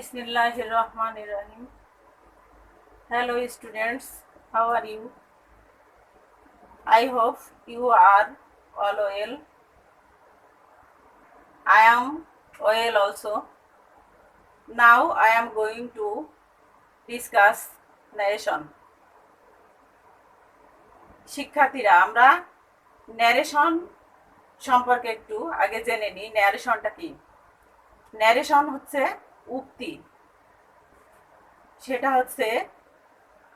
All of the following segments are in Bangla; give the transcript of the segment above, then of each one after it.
Bismillahirrahmanirrahim. Hello students, how are you? I hope you are all well. I am well also. Now I am going to discuss narration. শিক্ষার্থীরা, আমরা ন্যারেশন সম্পর্কে একটু আগে জেনে নিই। ন্যারেশনটা কি? ন্যারেশন হচ্ছে উক্তি। সেটা হচ্ছে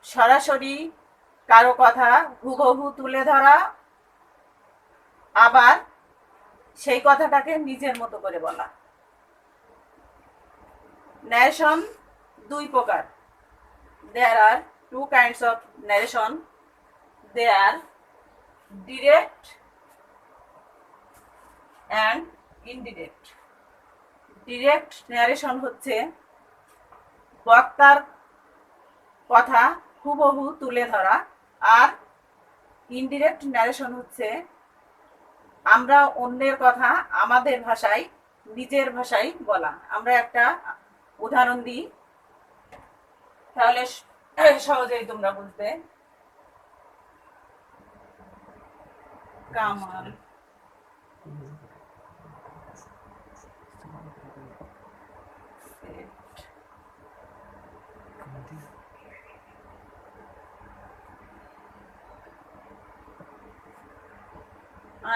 সরাসরি কারো কথা হুবহু তুলে ধরা, আবার সেই কথাটাকে নিজের মতো করে বলা। ন্যারেশন দুই প্রকার। There are two kinds of narration. They are direct and indirect. Direct narration হচ্ছে বক্তার কথা হুবহু তুলে ধরা, আর ইনডিরেক্ট ন্যারেশন হচ্ছে আমরা অন্যের কথা আমাদের ভাষায়, নিজের ভাষায় বলা। আমরা একটা উদাহরণ দিই, তাহলে সহজেই তোমরা বুঝবে। Kamal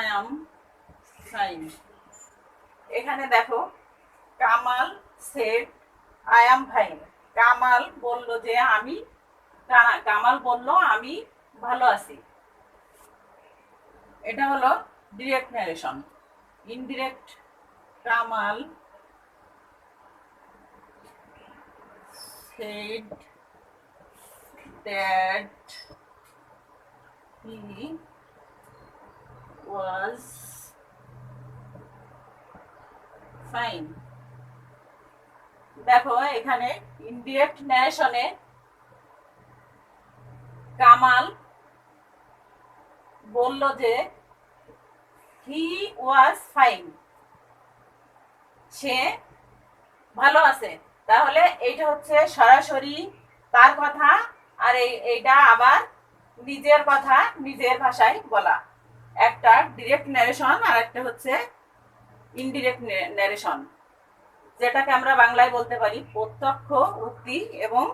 I am fine. এখানে দেখো, Kamal said I am fine. Kamal বলল যে আমি, কামাল বলল আমি ভালো আছি। এটা হলো direct narration. Indirect, Kamal said that he was fine. দেখো এখানে ইনডিরেক্ট ন্যারেশনে কামাল বলল যে হি ওয়াজ ফাইন, সে ভালো আছে। তাহলে এইটা হচ্ছে সরাসরি তার কথা, আর এইটা আবার নিজের কথা নিজের ভাষায় বলা। একটা ডিরেক্ট ন্যারেশন আর একটা হচ্ছে ইনডিরেক্ট ন্যারেশন, যেটাকে আমরা বাংলায় বলতে পারি প্রত্যক্ষ উক্তি এবং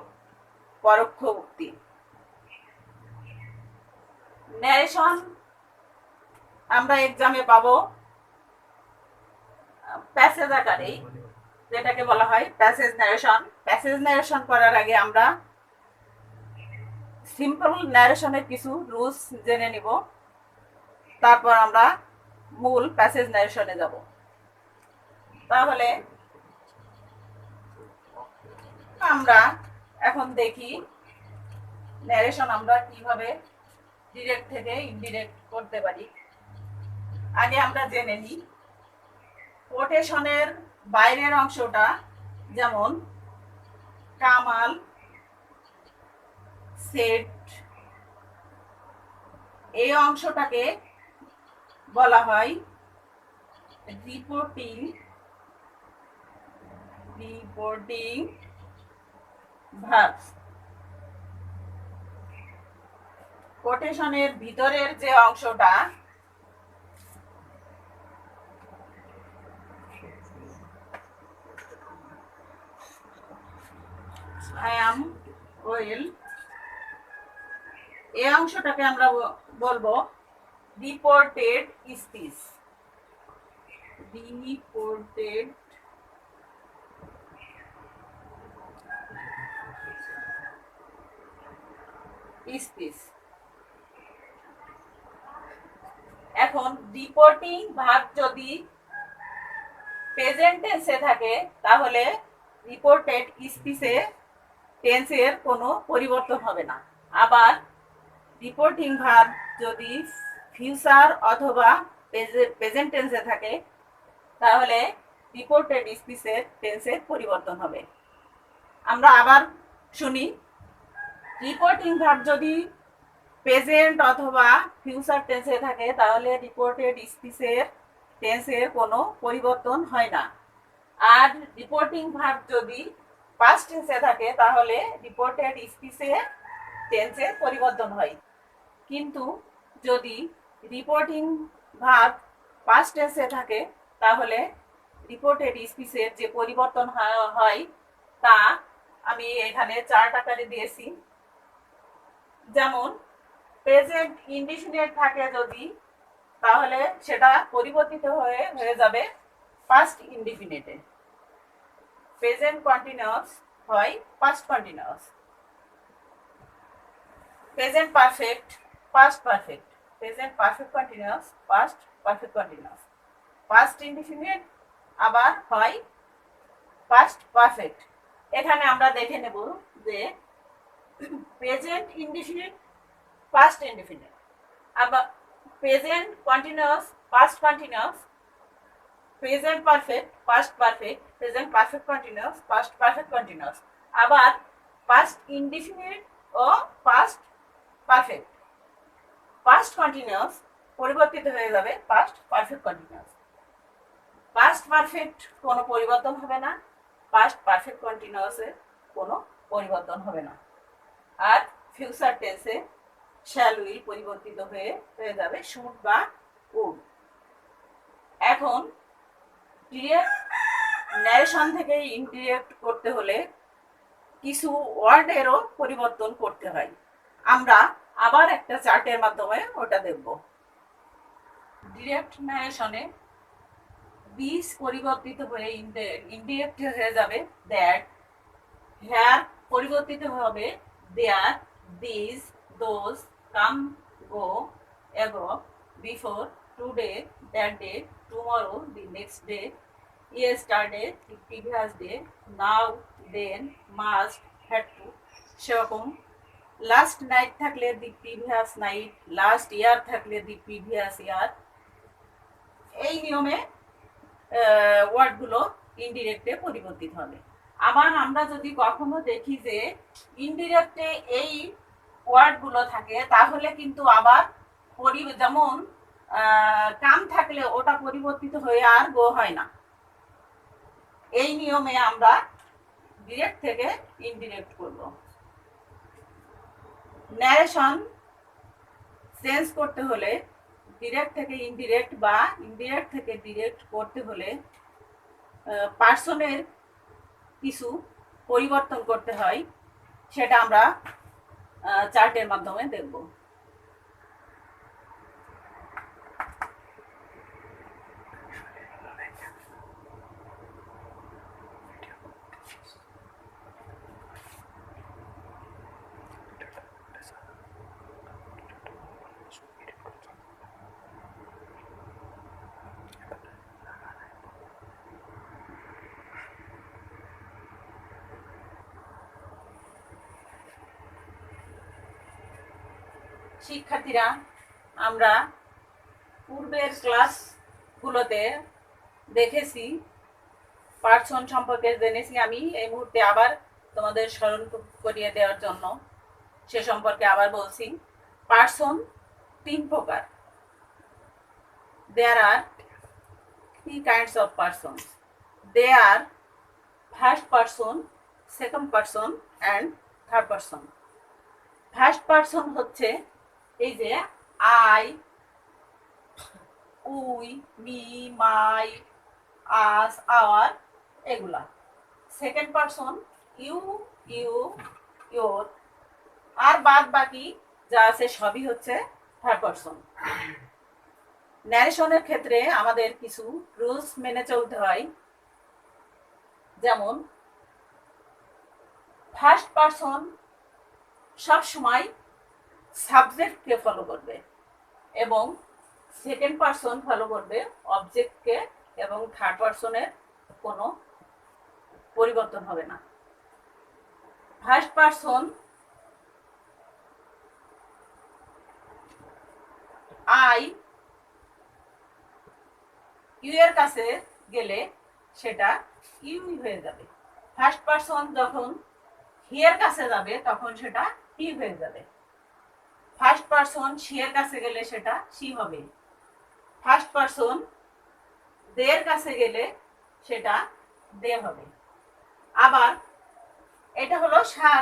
পরোক্ষ উক্তি। ন্যারেশন আমরা এক্সামে পাবো প্যাসেজ আকারেই, যেটাকে বলা হয় প্যাসেজ ন্যারেশন। প্যাসেজ ন্যারেশন করার আগে আমরা সিম্পল ন্যারেশনের কিছু রুলস জেনে নিব, তারপর আমরা মূল প্যাসেজ ন্যারেশনে যাব। তাহলে আমরা এখন দেখি ন্যারেশন আমরা কিভাবে ডিরেক্ট থেকে ইনডিরেক্ট করতে পারি। আগে আমরা জেনে নিই কোটেশনের বাইরের অংশটা, যেমন কামাল সেড, এই অংশটাকে বলা হয় রিপোর্টিং ভার্বস। কোটেশনের ভিতরের যে অংশটা, I am well, এই অংশটাকে আমরা বলবো রিপোর্টেড স্পিচ। Reported speech. এখন রিপোর্টিং ভার্ব যদি প্রেজেন্ট টেন্সে থাকে, তাহলে রিপোর্টেড স্পিচে টেন্সের কোনো পরিবর্তন হবে না। আবার রিপোর্টিং ভার্ব যদি ফিউচার অথবা প্রেজেন্ট টেন্সে থাকে, তাহলে রিপোর্টেড স্পিচের টেন্সের পরিবর্তন হবে। আমরা আবার শুনি, রিপোর্টিং ভার্ব যদি প্রেজেন্ট অথবা ফিউচার টেন্সে থাকে, তাহলে রিপোর্টেড স্পিচের টেন্সের কোনো পরিবর্তন হয় না। আর রিপোর্টিং ভার্ব যদি পাস্ট টেন্সে থাকে তাহলে রিপোর্টেড স্পিচে টেন্সে পরিবর্তন হয়। কিন্তু যদি রিপোর্টিং ভার্ব পাস্ট টেন্সে থাকে তাহলে রিপোর্টেড স্পিচের যে পরিবর্তন হয় তা আমি এখানে 4 আকারে দিয়েছি। যেমন প্রেজেন্ট ইনডিফিনিট থাকে যদি, তাহলে সেটা পরিবর্তিত হয়ে যাবে পাস্ট ইনডিফিনিটে। প্রেজেন্ট কন্টিনিউয়াস হয় past continuous. Present perfect past perfect. Present perfect continuous past perfect continuous. Past indefinite আবার হয় পাস্ট পারফেক্ট। এখানে আমরা দেখে নেব যে প্রেজেন্ট ইনডিফিনিট পাস্ট ইনডিফিনিট, আবার present continuous past continuous, present perfect past perfect, present perfect continuous past perfect continuous, আবার পাস্ট ইনডিফিনিট ও পাস্ট পারফেক্ট। পাস্ট কন্টিনিউয়াস পরিবর্তিত হয়ে যাবে past perfect continuous. Past perfect কোনো পরিবর্তন হবে না, পাস্ট পারফেক্ট কন্টিনিউয়াসে কোনো পরিবর্তন হবে না। আর ফিউচার টেন্সে শ্যাল উইল পরিবর্তিত হয়ে যাবে শুড বা উড। এখন ডিরেক্ট ন্যারেশন থেকে ইনডিরেক্ট করতে হলে কিছু ওয়ার্ডেরও পরিবর্তন করতে হয়। আমরা আবার একটা চার্টের মাধ্যমে ওটা দেখব। ডিরেক্ট ন্যারেশনে দিস পরিবর্তিত হয়ে ইনডিরেক্ট হয়ে যাবে দ্যাট, হেয়ার পরিবর্তিত হবে দেয়ার, this, those, come, go, ago, before, today, that day, tomorrow, the next day, yesterday, the previous day, now, then, must, had to. সেরকম লাস্ট নাইট থাকলে the previous night, last year থাকলে দি প্রিভিয়াস ইয়ার। এই নিয়মে ওয়ার্ডগুলো ইনডিরেক্টে পরিবর্তিত হবে। আবার আমরা যদি কখনো দেখি যে ইনডিরেক্টে এই ওয়ার্ডগুলো থাকে তাহলে কিন্তু আবার যেমন কাম থাকলে ওটা পরিবর্তিত হয়ে আর গো হয় না। এই নিয়মে আমরা ডিরেক্ট থেকে ইনডিরেক্ট করব। ন্যারেশন চেঞ্জ করতে হলে ডিরেক্ট থেকে ইনডিরেক্ট বা ইনডিরেক্ট থেকে ডিরেক্ট করতে হলে পার্সনের কিছু পরিবর্তন করতে হয়, সেটা আমরা চার্টের মাধ্যমে দেখব। শিক্ষার্থীরা, আমরা পূর্বের ক্লাসগুলোতে দেখেছি পার্সন সম্পর্কে জেনেছি। আমি এই মুহূর্তে আবার তোমাদের স্মরণ করিয়ে দেওয়ার জন্য সে সম্পর্কে আবার বলছি। পার্সন 3 প্রকার। There are 3 kinds of persons. They are first person, second person and third person. First person হচ্ছে এই যে I, we, me, my, us, our, এগুলা। Second person you, you, your, আর বাদ বাকি যা আছে সবই হচ্ছে থার্ড পারসন। ন্যারেশনের ক্ষেত্রে আমাদের কিছু রুলস মেনে চলতে হয়। যেমন ফার্স্ট পারসন সবসময় সাবজেক্টকে ফলো করবে এবং সেকেন্ড পারসন ফলো করবে অবজেক্টকে, এবং থার্ড পারসনের কোনো পরিবর্তন হবে না। ফার্স্ট পারসন আই ইউ এর কাছে গেলে সেটা ইউ হয়ে যাবে। ফার্স্ট পারসন যখন হি এর কাছে যাবে তখন সেটা হি হয়ে যাবে। ফার্স্ট পারসন শি এর কাছে গেলে সেটা শি হবে। ফার্স্ট পারসন দে এর কাছে গেলে সেটা দে হবে। আবার এটা হলো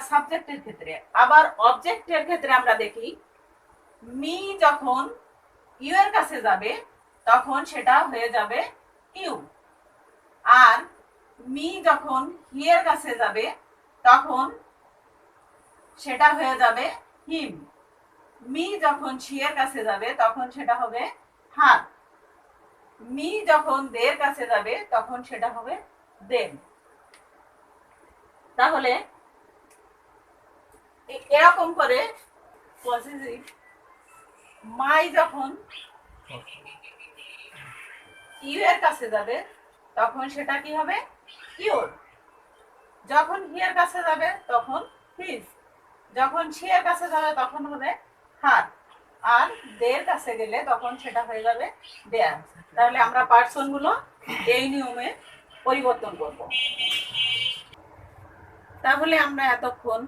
সাবজেক্টের ক্ষেত্রে। আবার অবজেক্টের ক্ষেত্রে আমরা দেখি মি যখন ইউ এর কাছে যাবে তখন সেটা হয়ে যাবে ইউ, আর মি যখন হি এর কাছে যাবে তখন সেটা হয়ে যাবে হিম। মি যখন শি এর কাছে যাবে তখন সেটা হবে হার। মি যখন দের কাছে যাবে তখন সেটা হবে দেন। তাহলে এরকম করে পজিটিভ মাই যখন ইউ এর কাছে যাবে তখন সেটা কি হবে ইউর। যখন হি এর কাছে যাবে তখন হিজ। যখন শি এর কাছে যাবে তখন হবে হার। আর দের কাছে গেলে তখন সেটা হয়ে যাবে দেয়ার। তাহলে আমরা পার্সন গুলো এই নিয়মে পরিবর্তন করব। তাহলে আমরা এতক্ষণ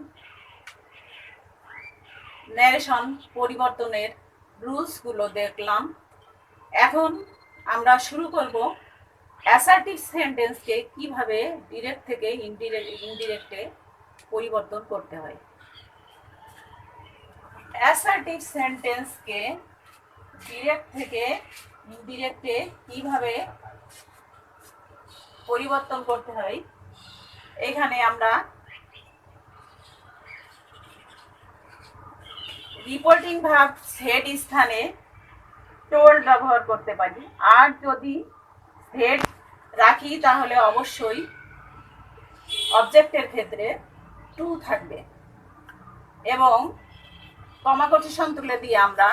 ন্যারেশন পরিবর্তনের রুলস গুলো দেখলাম। এখন আমরা শুরু করব অ্যাসার্টিভ সেন্টেন্সকে কিভাবে ডিরেক্ট থেকে ইনডিরেক্টে পরিবর্তন করতে হয়। অ্যাসার্টিভ সেন্টেন্সকে ডিরেক্ট থেকে ইনডিরেক্টে কিভাবে পরিবর্তন করতে হয়, এখানে আমরা রিপোর্টিং ভার্ব হেড স্থানে টোল্ড ব্যবহার করতে পারি। আর যদি হেড রাখি তাহলে অবশ্যই অবজেক্টের ক্ষেত্রে টু থাকবে এবং কমা কোটেশন তুলে দিয়ে আমরা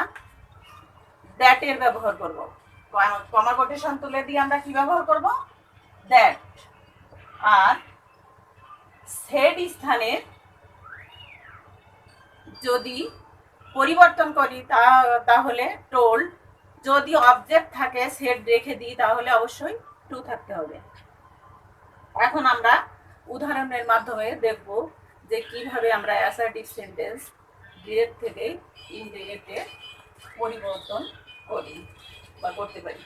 দ্যাট এর ব্যবহার করব। কমা কোটেশন তুলে দিয়ে আমরা কি ব্যবহার করব? দ্যাট। আর সেড স্থানে যদি পরিবর্তন করি তাহলে টোল্ড। যদি অবজেক্ট থাকে সেড রেখে দিই তাহলে অবশ্যই টু থাকতে হবে। এখন আমরা উদাহরণের মাধ্যমে দেখব যে কিভাবে আমরা অ্যাসার্টিভ সেন্টেন্স ডিরেক্ট থেকে ইনডিরেক্টে পরিবর্তন করি বা করতে পারি।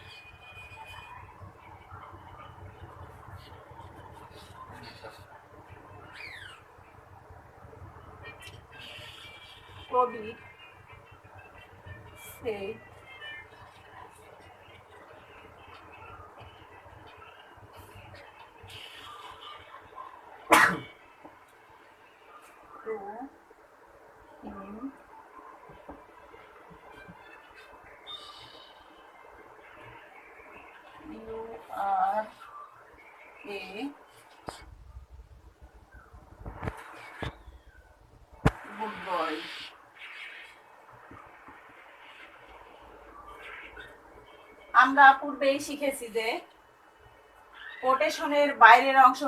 কবি said to him you are a good boy. আমরা পূর্বেই শিখেছি যে কোটেশনের বাইরের অংশ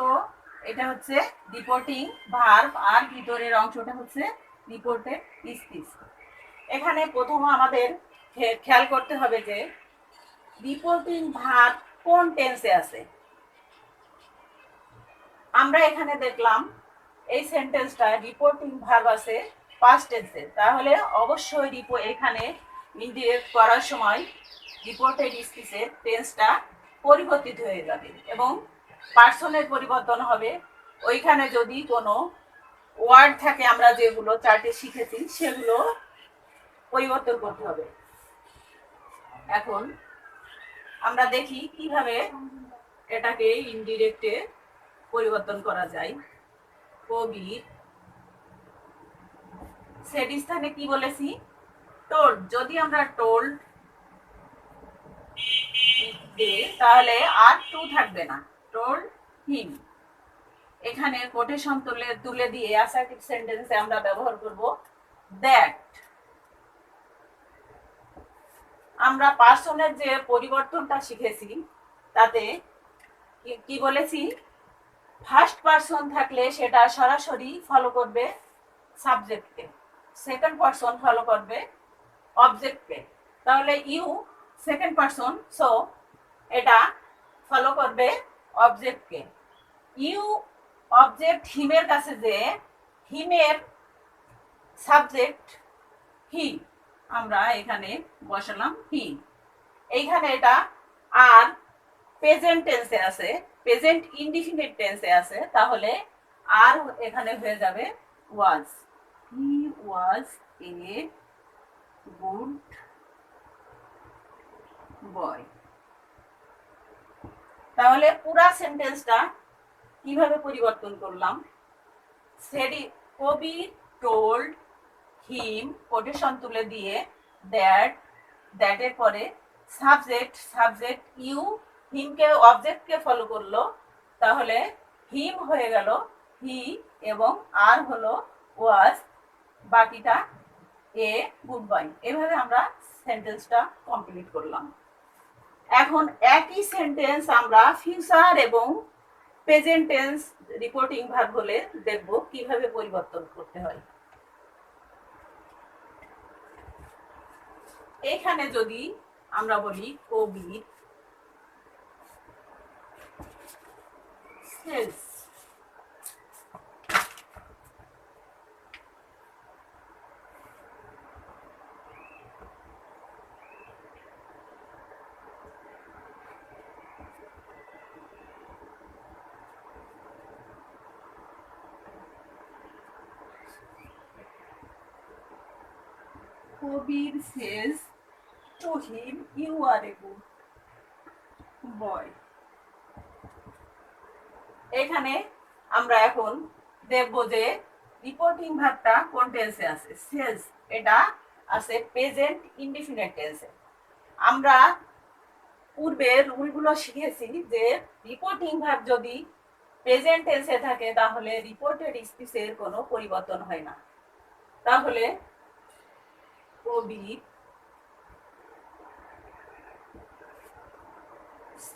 এটা হচ্ছে রিপোর্টিং ভার্ব আর ভিতরের অংশটা হচ্ছে রিপোর্টেড স্পিচ। এখানে প্রথম আমাদের খেয়াল করতে হবে যে রিপোর্টিং ভার্ব কোন টেন্সে আছে। আমরা এখানে দেখলাম এই সেন্টেন্সটা রিপোর্টিং ভার্ব আছে পাস্ট টেন্সে, তাহলে অবশ্যই এখানে ইনডিরেক্ট করার সময় রিপোর্টেড স্পিচের টেন্সটা পরিবর্তিত হয়ে যাবে এবং পার্সনের পরিবর্তন হবে। ওইখানে যদি কোনো ওয়ার্ড থাকে আমরা যেগুলো চার্টে শিখেছি সেগুলো পরিবর্তন করতে হবে। এখন আমরা দেখি কিভাবে এটাকে ইনডিরেক্টে পরিবর্তন করা যায়। কবি সেড স্থানে কি বলেছি? টোল্ড। যদি আমরা টোল্ড তাহলে আর টু থাকবে না, টোল্ড হিম। এখানে কোটেশন তুলে দিয়ে অ্যাসার্টিভ সেন্টেন্সে আমরা ব্যবহার করব দ্যাট। আমরা পার্সনের যে পরিবর্তনটা শিখেছি তাতে কি বলেছি? ফার্স্ট পার্সন থাকলে সেটা সরাসরি ফলো করবে সাবজেক্টকে, সেকেন্ড পার্সন ফলো করবে অবজেক্টকে। তাহলে ইউ সেকেন্ড পার্সন, সো এটা ফলো করবে অবজেক্টকে। ইউ অবজেক্ট হিমের কাছে যে হিমের সাবজেক্ট হি, আমরা এখানে বসালাম হি। এইখানে এটা আর প্রেজেন্ট টেন্সে আছে, প্রেজেন্ট ইনডিফিনিট টেন্সে আছে, তাহলে আর এখানে হয়ে যাবে ওয়াজ। হি ওয়াজ এ গুড বয়। তাহলে পুরা সেন্টেন্সটা কিভাবে পরিবর্তন করলাম? কবি টোল্ড হিম কোটেশন তুলে দিয়ে দ্যাট, দ্যাটের পরে সাবজেক্ট ইউ, হিমকে অবজেক্টকে ফলো করলো, তাহলে হিম হয়ে গেল হি এবং আর হলো ওয়াজ, বাকিটা এ গুড বাই। এভাবে আমরা সেন্টেন্সটা কমপ্লিট করলাম। এখন একই সেন্টেন্স আমরা ফিউচার এবং প্রেজেন্ট টেন্স রিপোর্টিং ভার্ব হলে দেখব কিভাবে পরিবর্তন করতে হয়। এখানে যদি আমরা বলি কবির সেলস, Kabir says to him you are a good boy. এখানে আমরা এখন দেখব যে রিপোর্টিং ভার্বটা কোন টেন্সে আছে। সেজ এটা আছে প্রেজেন্ট ইনডিফিনিট টেন্সে। আমরা পূর্বে রুলগুলো শিখেছি যে রিপোর্টিং ভার্ব যদি প্রেজেন্ট টেন্সে থাকে তাহলে রিপোর্টেড স্পিচের কোনো পরিবর্তন হয় না। তাহলে কবি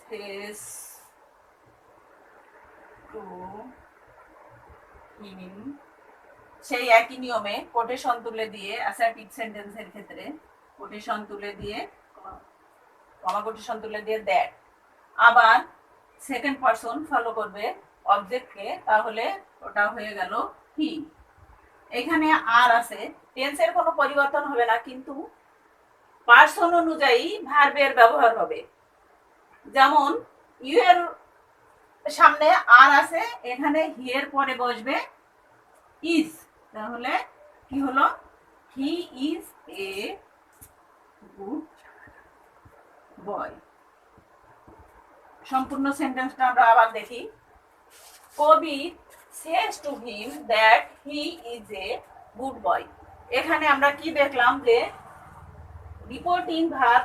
says to him, সেই একই নিয়মে কোটেশন তুলে দিয়ে অ্যাসার্টিভ সেন্টেন্সের ক্ষেত্রে কোটেশন তুলে দিয়ে কমা কোটেশন তুলে দিয়ে দ্যাট, আবার সেকেন্ড পারসন ফলো করবে অবজেক্টকে, তাহলে ওটা হয়ে গেল হি। এখানে আর আছে, টেন্সের কোনো পরিবর্তন হবে না, কিন্তু পারসন অনুযায়ী ভার্বের ব্যবহার হবে। যেমন ইউ এর সামনে আর আছে, এখানে হি এর পরে বসবে ইজ, তাহলে কি হলো হি ইজ এ গুড বয়। সম্পূর্ণ সেন্টেন্সটা আমরা আবার দেখি। কবি says to him that he is a good boy। এখানে আমরা কি দেখলাম যে রিপোর্টিং ভার্ব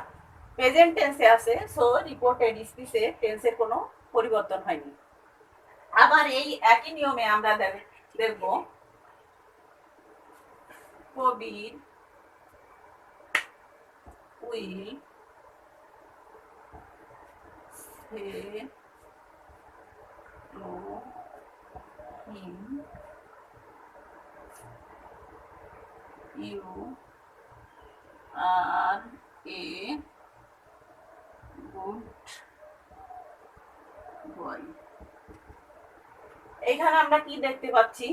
প্রেজেন্ট টেন্সে আছে, সো রিপোর্টেড স্পিচে টেন্সের কোনো পরিবর্তন হয়নি। আবার এই একই নিয়মে আমরা দেখব কবির will say to him you are a good boy। এখানে আমরা কি দেখতে পাচ্ছি?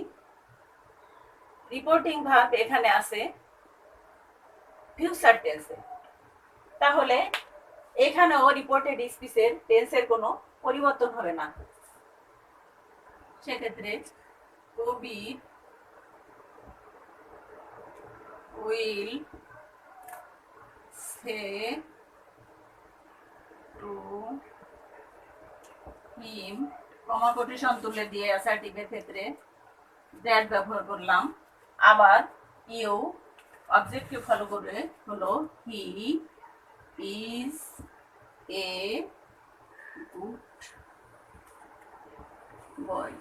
রিপোর্টিং ভার্ব এখানে আছে ফিউচার টেন্সে, তাহলে এখানেও রিপোর্টেড স্পিচের টেন্সের কোনো পরিবর্তন হবে না। সেক্ষেত্রে কবি will say to him, comma quotation তুলে দিয়ে অ্যাসার্টিভের ক্ষেত্রে দ্যাট ব্যবহার করলাম, আবার ইউ অবজেক্টকে ফলো করে হলো হি ইজ এ গুড বয়।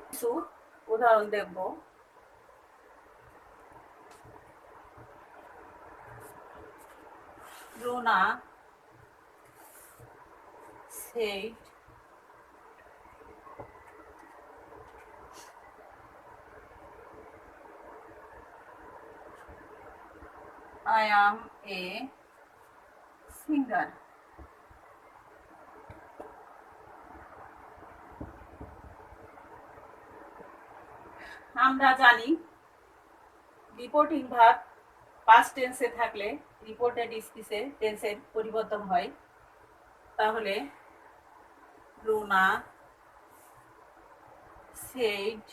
কিছু উদাহরণ দেখব। Runa said I am a singer। আমরা জানি রিপোর্টিং ভার্ব পাস্ট টেন্সে থাকলে রিপোর্টেড স্পিচে টেন্সের পরিবর্তন হয়। তাহলে রুনা said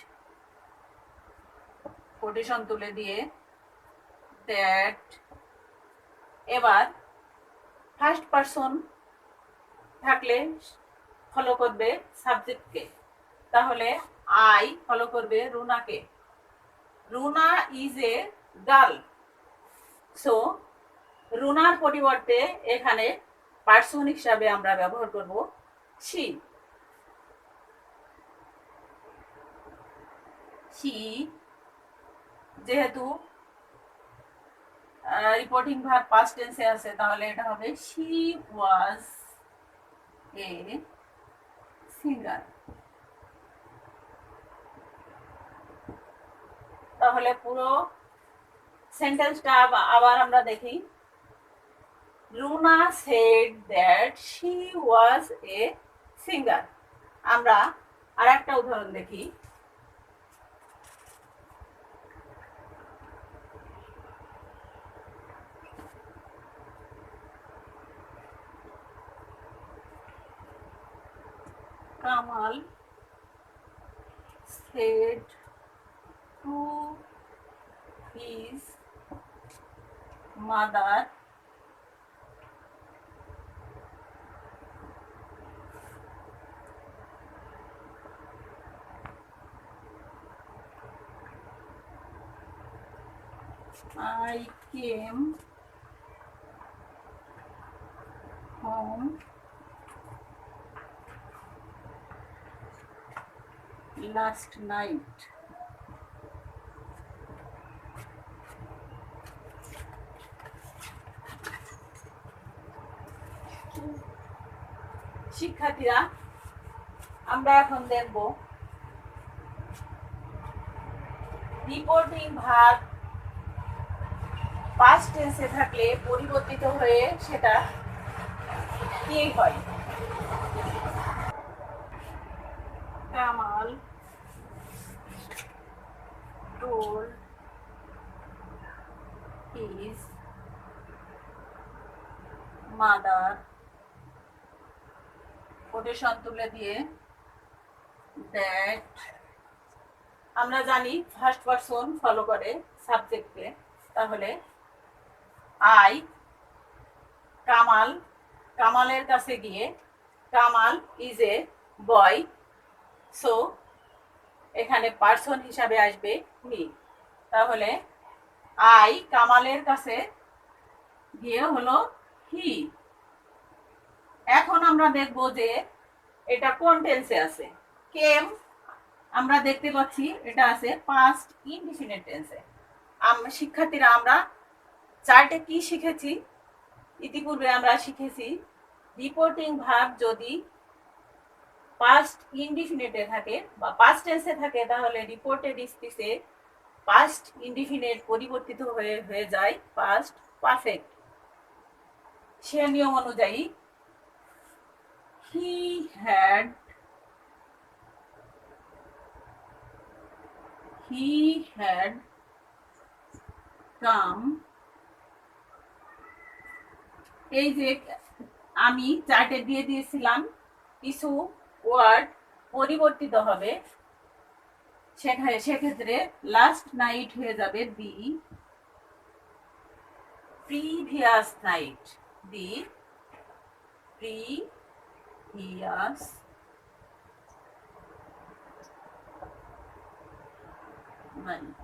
কোটেশন তুলে দিয়ে দ্যাট, এবার ফার্স্ট পারসন থাকলে ফলো করবে সাবজেক্টকে, তাহলে আই ফলো করবে রুনাকে। Runa is a girl, so রুনার পরিবর্তে এখানে পার্সন হিসাবে আমরা ব্যবহার করব শি। শি যেহেতু রিপোর্টিং ভার্ব পাস্ট টেন্সে আছে, তাহলে এটা হবে শি ওয়াজ এ সিঙ্গার। তাহলে পুরো সেন্টেন্সটা আবার আমরা দেখি। Runa shed that she was a singer. আমরা আর একটা উদাহরণ দেখি। Kamal said to his mother I came home last night. শিক্ষার্থীরা, আমরা এখন দেখব রিপোর্টিং ভার্ব পাস্ট টেন্সে থাকলে পরিবর্তিত হয়ে সেটা কি হয়। Kamal told his mother, quotation তুলে দিয়ে দ্যাট, আমরা জানি ফার্স্ট পারসন ফলো করে সাবজেক্টকে, তাহলে আই কামাল, কামালের কাছে গিয়ে, Kamal is a boy, so এখানে পারসন হিসাবে আসবে মি। তাহলে আই কামালের কাছে গিয়ে হলো হি। এখন আমরা দেখব যে এটা কোন টেন্সে আছে। কেম আমরা দেখতে পাচ্ছি এটা আছে পাস্ট ইনডিফিনিট টেন্সে। শিক্ষার্থীরা, আমরা চার্টে কি শিখেছি? ইতিপূর্বে আমরা শিখেছি রিপোর্টিং ভার্ব যদি পাস্ট ইনডিফিনিটে থাকে বা পাস্ট টেন্সে থাকে, তাহলে রিপোর্টেড স্পিচে পাস্ট ইনডিফিনিট পরিবর্তিত হয়ে যায় পাস্ট পারফেক্ট। সে নিয়ম অনুযায়ী he had come, এই যে আমি চার্টে দিয়ে দিয়েছিলাম কিছু ওয়ার্ড পরিবর্তিত হবে, সেক্ষেত্রে লাস্ট নাইট হয়ে যাবে the previous night, the previous night.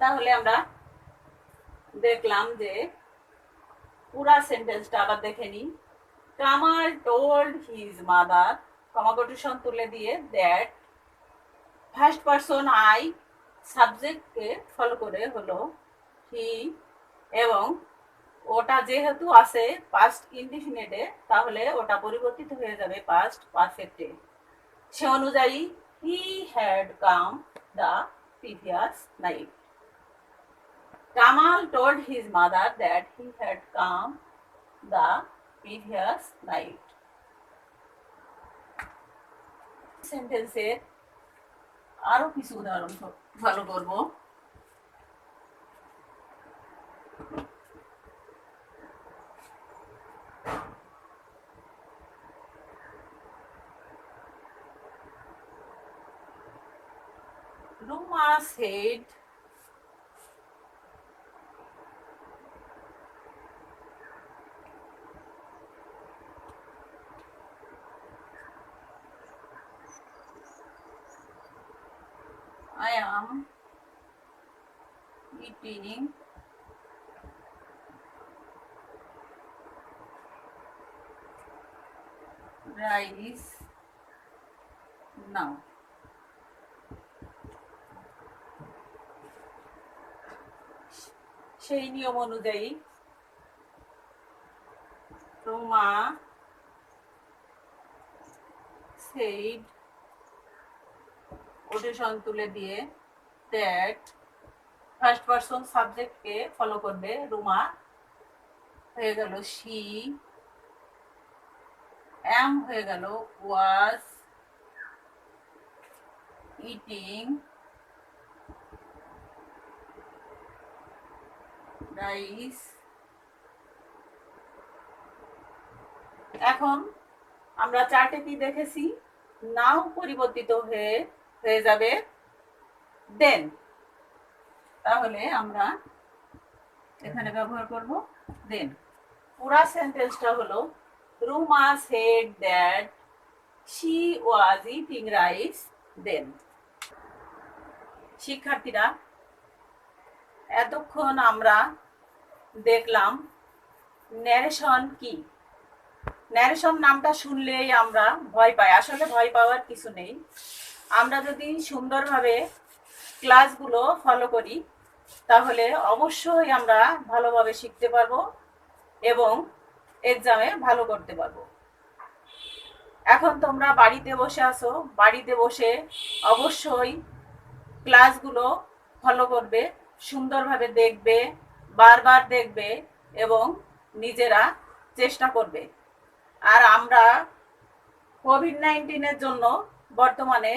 তাহলে আমরা দেখলাম যে পুরা সেন্টেন্সটা আবার দেখে নিই। Kamal told his mother, comma quotation তুলে দিয়ে দ্যাট, ফার্স্ট পারসন আই, সাবজেক্টকে ফলো করে হলো হি, এবং ওটা যেহেতু আছে পাস্ট ইনডিফিনিটে, তাহলে ওটা পরিবর্তিত হয়ে যাবে পাস্ট পারফেক্টে। সে অনুযায়ী he had come the previous night. Kamal told his mother that he had come the previous night. সেন্টেন্সের আরো কিছু উদাহরণ ফলো করব। Ruma said, I am eating rice now. সেই নিয়ম অনুযায়ী রুমা said কোটেশন তুলে দিয়ে দ্যাট ফার্স্ট পারসন সাবজেক্টকে ফলো করবে। রুমা হয়ে গেল শি, এম হয়ে গেল ওয়াজ ইটিং রাইস। এখন আমরা চার্টে কি দেখেছি, নাও পরিবর্তিত হয়ে হয়ে যাবে দেন। তাহলে আমরা এখানে ব্যবহার করব দেন। পুরা সেন্টেন্সটা হলো Ruma said that she was eating rice then. শিক্ষার্থীরা, এতক্ষণ আমরা দেখলাম ন্যারেশন কি। ন্যারেশন নামটা শুনলেই আমরা ভয় পাই, আসলে ভয় পাওয়ার কিছু নেই। আমরা যদি সুন্দরভাবে ক্লাসগুলো ফলো করি তাহলে অবশ্যই আমরা ভালোভাবে শিখতে পারবো এবং এক্সামে ভালো করতে পারবো। এখন তোমরা বাড়িতে বসে আছো, বাড়িতে বসে অবশ্যই ক্লাসগুলো ফলো করবে, সুন্দরভাবে দেখবে, বারবার দেখবে এবং নিজেরা চেষ্টা করবে। আর আমরা কোভিড-19 জন্য বর্তমানে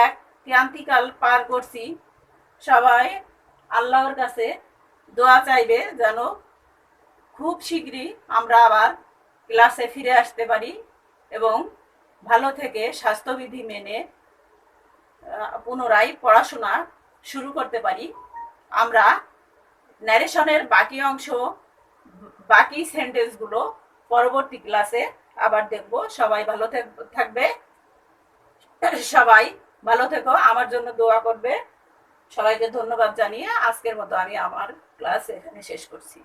এক ক্রান্তিকাল পার করছি। সবাই আল্লাহর কাছে দোয়া চাইবে যেন খুব শীঘ্রই আমরা আবার ক্লাসে ফিরে আসতে পারি এবং ভালো থেকে স্বাস্থ্যবিধি মেনে পুনরায় পড়াশোনা শুরু করতে পারি। আমরা ন্যারেশনের বাকি অংশ, বাকি সেন্টেন্সগুলো পরবর্তী ক্লাসে আবার দেখব। সবাই ভালো থাকবে, সবাই ভালো থেকো, আমার জন্য দোয়া করবে। সবাইকে ধন্যবাদ জানিয়ে আজকের মতো আমি আমার ক্লাস এখানে শেষ করছি।